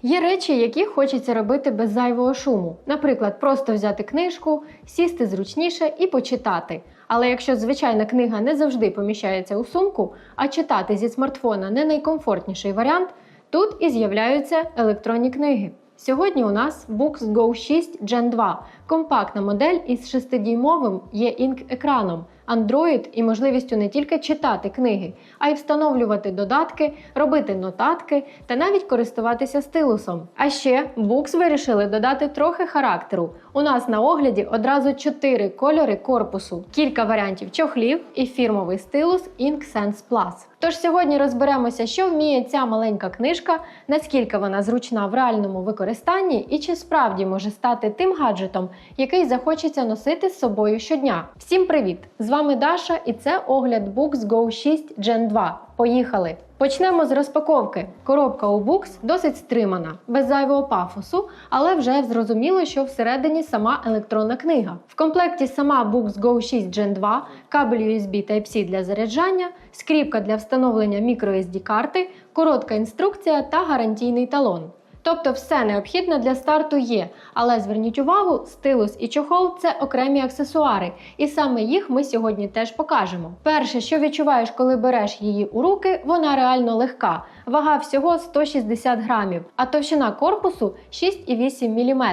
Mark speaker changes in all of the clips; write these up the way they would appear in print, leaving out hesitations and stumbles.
Speaker 1: Є речі, які хочеться робити без зайвого шуму. Наприклад, просто взяти книжку, сісти зручніше і почитати. Але якщо звичайна книга не завжди поміщається у сумку, а читати зі смартфона не найкомфортніший варіант, тут і з'являються електронні книги. Сьогодні у нас Boox Go 6 Gen 2 – компактна модель із 6-дюймовим E-Ink екраном, Android і можливістю не тільки читати книги, а й встановлювати додатки, робити нотатки та навіть користуватися стилусом. А ще Boox вирішили додати трохи характеру. У нас на огляді одразу 4 кольори корпусу, кілька варіантів чохлів і фірмовий стилус Ink Sense Plus. Тож сьогодні розберемося, що вміє ця маленька книжка, наскільки вона зручна в реальному використанні і чи справді може стати тим гаджетом, який захочеться носити з собою щодня. Всім привіт! З вами Даша і це огляд Boox Go 6 Gen 2. Поїхали! Почнемо з розпаковки. Коробка у Boox досить стримана, без зайвого пафосу, але вже зрозуміло, що всередині сама електронна книга. В комплекті сама Boox Go 6 Gen 2, кабель USB Type-C для заряджання, скріпка для встановлення microSD-карти, коротка інструкція та гарантійний талон. Тобто все необхідне для старту є, але зверніть увагу, стилус і чохол – це окремі аксесуари, і саме їх ми сьогодні теж покажемо. Перше, що відчуваєш, коли береш її у руки, вона реально легка. Вага всього 160 грамів, а товщина корпусу 6,8 мм.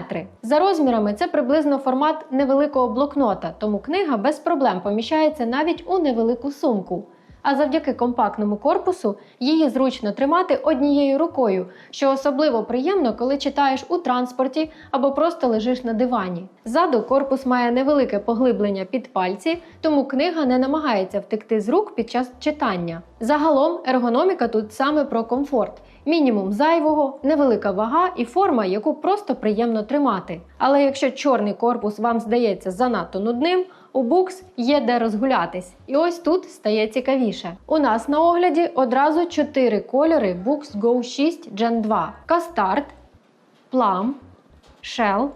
Speaker 1: За розмірами це приблизно формат невеликого блокнота, тому книга без проблем поміщається навіть у невелику сумку. А завдяки компактному корпусу її зручно тримати однією рукою, що особливо приємно, коли читаєш у транспорті або просто лежиш на дивані. Ззаду корпус має невелике поглиблення під пальці, тому книга не намагається втекти з рук під час читання. Загалом ергономіка тут саме про комфорт. Мінімум зайвого, невелика вага і форма, яку просто приємно тримати. Але якщо чорний корпус вам здається занадто нудним, у Boox є де розгулятись. І ось тут стає цікавіше. У нас на огляді одразу 4 кольори Boox Go 6 Gen 2. Custard, Plum, Shell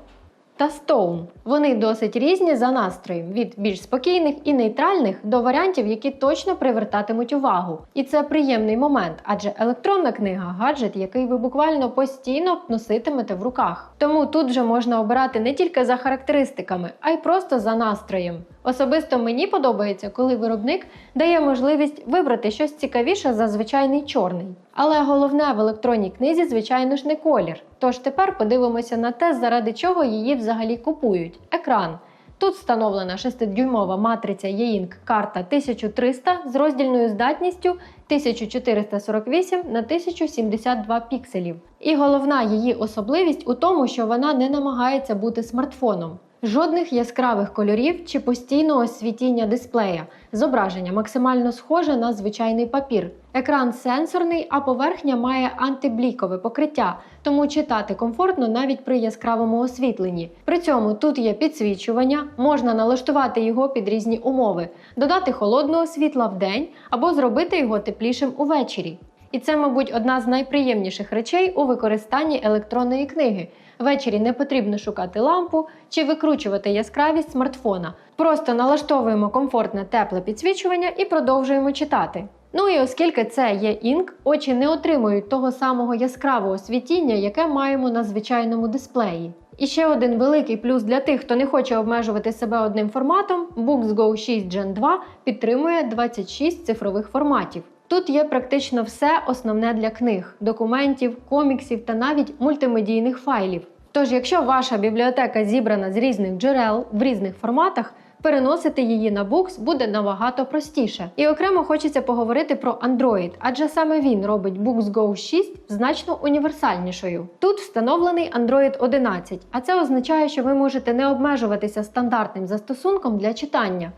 Speaker 1: та Stone. Вони досить різні за настроєм, від більш спокійних і нейтральних до варіантів, які точно привертатимуть увагу. І це приємний момент, адже електронна книга – гаджет, який ви буквально постійно носитимете в руках. Тому тут вже можна обирати не тільки за характеристиками, а й просто за настроєм. Особисто мені подобається, коли виробник дає можливість вибрати щось цікавіше за звичайний чорний. Але головне в електронній книзі, звичайно ж, не колір. Тож тепер подивимося на те, заради чого її взагалі купують. Екран. Тут встановлена 6-дюймова матриця E-Ink карта 1300 з роздільною здатністю 1448 на 1072 пікселів. І головна її особливість у тому, що вона не намагається бути смартфоном. Жодних яскравих кольорів чи постійного світіння дисплея. Зображення максимально схоже на звичайний папір. Екран сенсорний, а поверхня має антиблікове покриття, тому читати комфортно навіть при яскравому освітленні. При цьому тут є підсвічування, можна налаштувати його під різні умови, додати холодного світла вдень або зробити його теплішим увечері. І це, мабуть, одна з найприємніших речей у використанні електронної книги. Ввечері не потрібно шукати лампу чи викручувати яскравість смартфона. Просто налаштовуємо комфортне тепле підсвічування і продовжуємо читати. Ну і оскільки це є інк, очі не отримують того самого яскравого світіння, яке маємо на звичайному дисплеї. І ще один великий плюс для тих, хто не хоче обмежувати себе одним форматом, Boox Go 6 Gen 2 підтримує 26 цифрових форматів. Тут є практично все основне для книг, документів, коміксів та навіть мультимедійних файлів. Тож, якщо ваша бібліотека зібрана з різних джерел в різних форматах, переносити її на Boox буде набагато простіше. І окремо хочеться поговорити про Android, адже саме він робить Boox Go 6 значно універсальнішою. Тут встановлений Android 11, а це означає, що ви можете не обмежуватися стандартним застосунком для читання.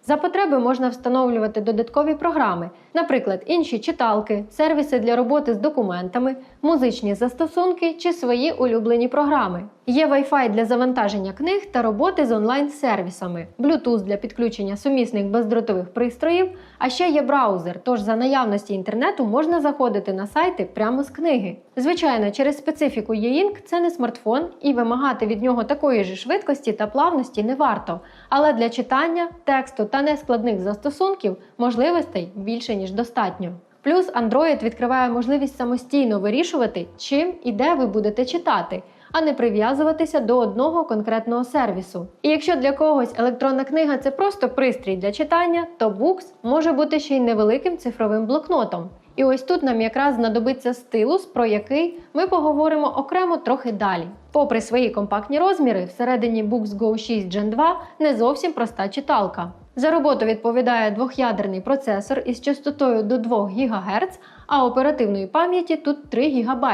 Speaker 1: За потреби можна встановлювати додаткові програми, наприклад, інші читалки, сервіси для роботи з документами, музичні застосунки чи свої улюблені програми. Є Wi-Fi для завантаження книг та роботи з онлайн-сервісами, Bluetooth для підключення сумісних бездротових пристроїв, а ще є браузер, тож за наявності інтернету можна заходити на сайти прямо з книги. Звичайно, через специфіку E-Ink це не смартфон і вимагати від нього такої ж швидкості та плавності не варто, але для читання, тексту та нескладних застосунків можливостей більше ніж достатньо. Плюс Android відкриває можливість самостійно вирішувати, чим і де ви будете читати, а не прив'язуватися до одного конкретного сервісу. І якщо для когось електронна книга – це просто пристрій для читання, то Books може бути ще й невеликим цифровим блокнотом. І ось тут нам якраз знадобиться стилус, про який ми поговоримо окремо трохи далі. Попри свої компактні розміри, всередині Books Go 6 Gen 2 не зовсім проста читалка. За роботу відповідає двох'ядерний процесор із частотою до 2 ГГц, а оперативної пам'яті тут 3 ГБ.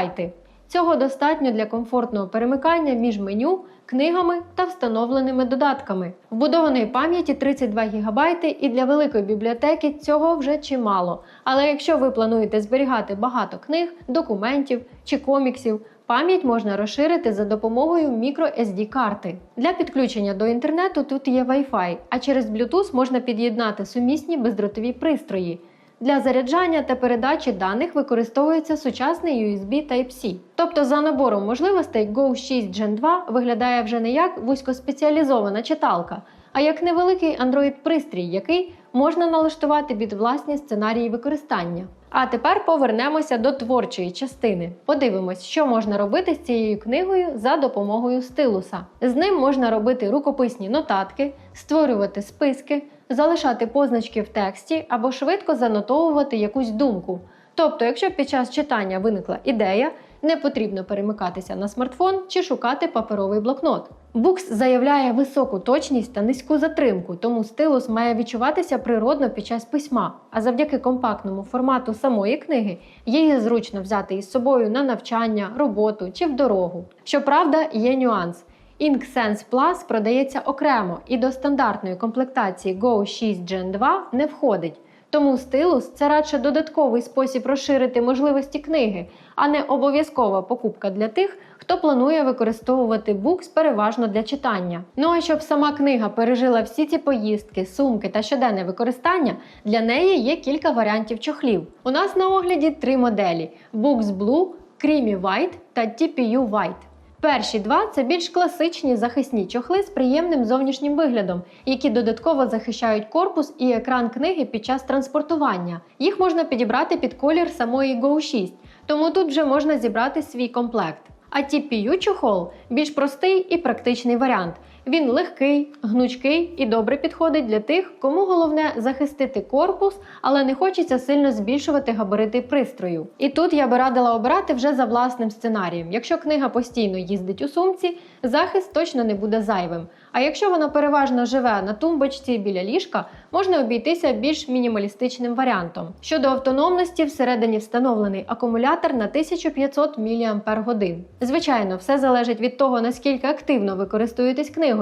Speaker 1: Цього достатньо для комфортного перемикання між меню, книгами та встановленими додатками. Вбудованої пам'яті 32 ГБ і для великої бібліотеки цього вже чимало. Але якщо ви плануєте зберігати багато книг, документів чи коміксів, пам'ять можна розширити за допомогою microSD-карти. Для підключення до інтернету тут є Wi-Fi, а через Bluetooth можна під'єднати сумісні бездротові пристрої. Для заряджання та передачі даних використовується сучасний USB Type-C. Тобто за набором можливостей Go 6 Gen 2 виглядає вже не як вузькоспеціалізована читалка, а як невеликий Android-пристрій, який можна налаштувати під власні сценарії використання. А тепер повернемося до творчої частини. Подивимось, що можна робити з цією книгою за допомогою стилуса. З ним можна робити рукописні нотатки, створювати списки, залишати позначки в тексті або швидко занотовувати якусь думку. Тобто, якщо під час читання виникла ідея, не потрібно перемикатися на смартфон чи шукати паперовий блокнот. Books заявляє високу точність та низьку затримку, тому стилус має відчуватися природно під час письма, а завдяки компактному формату самої книги її зручно взяти із собою на навчання, роботу чи в дорогу. Щоправда, є нюанс. Ink Sense Plus продається окремо і до стандартної комплектації Go 6 Gen 2 не входить. Тому стилус – це радше додатковий спосіб розширити можливості книги, а не обов'язкова покупка для тих, хто планує використовувати Books переважно для читання. Ну а щоб сама книга пережила всі ці поїздки, сумки та щоденне використання, для неї є кілька варіантів чохлів. У нас на огляді 3 моделі – Books Blue, Creamy White та TPU White. Перші 2 – це більш класичні захисні чохли з приємним зовнішнім виглядом, які додатково захищають корпус і екран книги під час транспортування. Їх можна підібрати під колір самої Go 6, тому тут вже можна зібрати свій комплект. А TPU-чохол – більш простий і практичний варіант. Він легкий, гнучкий і добре підходить для тих, кому головне захистити корпус, але не хочеться сильно збільшувати габарити пристрою. І тут я би радила обирати вже за власним сценарієм. Якщо книга постійно їздить у сумці, захист точно не буде зайвим. А якщо вона переважно живе на тумбочці біля ліжка, можна обійтися більш мінімалістичним варіантом. Щодо автономності, всередині встановлений акумулятор на 1500 мАч. Звичайно, все залежить від того, наскільки активно ви користуєтесь книгою.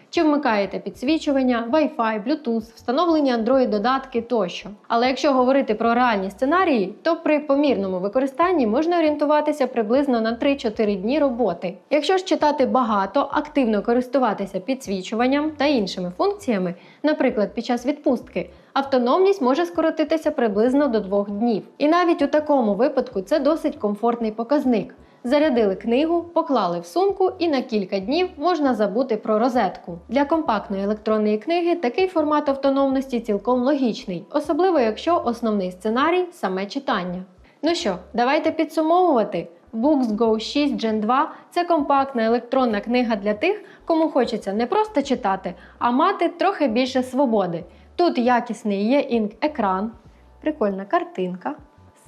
Speaker 1: Чи вмикаєте підсвічування, Wi-Fi, Bluetooth, встановлені Android-додатки тощо. Але якщо говорити про реальні сценарії, то при помірному використанні можна орієнтуватися приблизно на 3-4 дні роботи. Якщо ж читати багато, активно користуватися підсвічуванням та іншими функціями, наприклад, під час відпустки, автономність може скоротитися приблизно до 2 днів. І навіть у такому випадку це досить комфортний показник. Зарядили книгу, поклали в сумку і на кілька днів можна забути про розетку. Для компактної електронної книги такий формат автономності цілком логічний, особливо якщо основний сценарій – саме читання. Ну що, давайте підсумовувати. Books Go 6 Gen 2 – це компактна електронна книга для тих, кому хочеться не просто читати, а мати трохи більше свободи. Тут якісний e-ink екран, прикольна картинка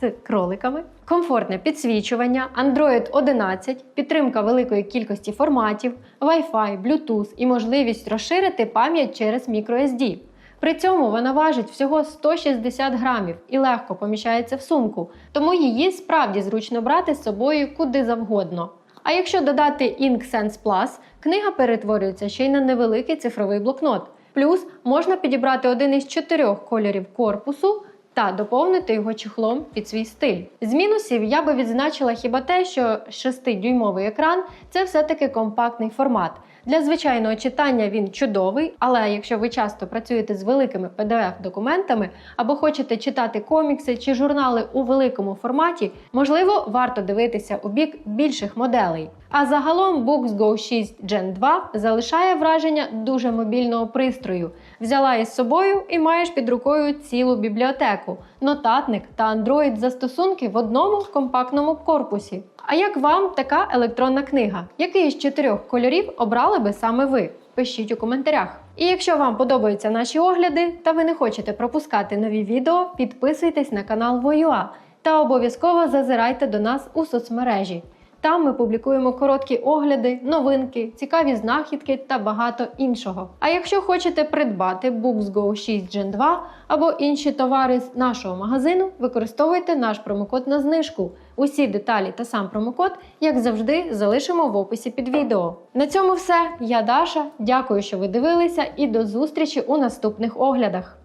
Speaker 1: з кроликами, комфортне підсвічування, Android 11, підтримка великої кількості форматів, Wi-Fi, Bluetooth і можливість розширити пам'ять через microSD. При цьому вона важить всього 160 грамів і легко поміщається в сумку, тому її справді зручно брати з собою куди завгодно. А якщо додати Ink Sense Plus, книга перетворюється ще й на невеликий цифровий блокнот. Плюс можна підібрати один із 4 кольорів корпусу та доповнити його чохлом під свій стиль. З мінусів я би відзначила хіба те, що 6-дюймовий екран – це все-таки компактний формат. Для звичайного читання він чудовий, але якщо ви часто працюєте з великими PDF-документами або хочете читати комікси чи журнали у великому форматі, можливо, варто дивитися у бік більших моделей. А загалом Boox Go 6 Gen 2 залишає враження дуже мобільного пристрою. Взяла із собою і маєш під рукою цілу бібліотеку, нотатник та Android-застосунки в одному компактному корпусі. А як вам така електронна книга? Який з 4 кольорів обрали би саме ви? Пишіть у коментарях. І якщо вам подобаються наші огляди та ви не хочете пропускати нові відео, підписуйтесь на канал Voyua та обов'язково зазирайте до нас у соцмережі. Там ми публікуємо короткі огляди, новинки, цікаві знахідки та багато іншого. А якщо хочете придбати Boox Go 6 Gen 2 або інші товари з нашого магазину, використовуйте наш промокод на знижку. Усі деталі та сам промокод, як завжди, залишимо в описі під відео. На цьому все. Я Даша. Дякую, що ви дивилися, і до зустрічі у наступних оглядах.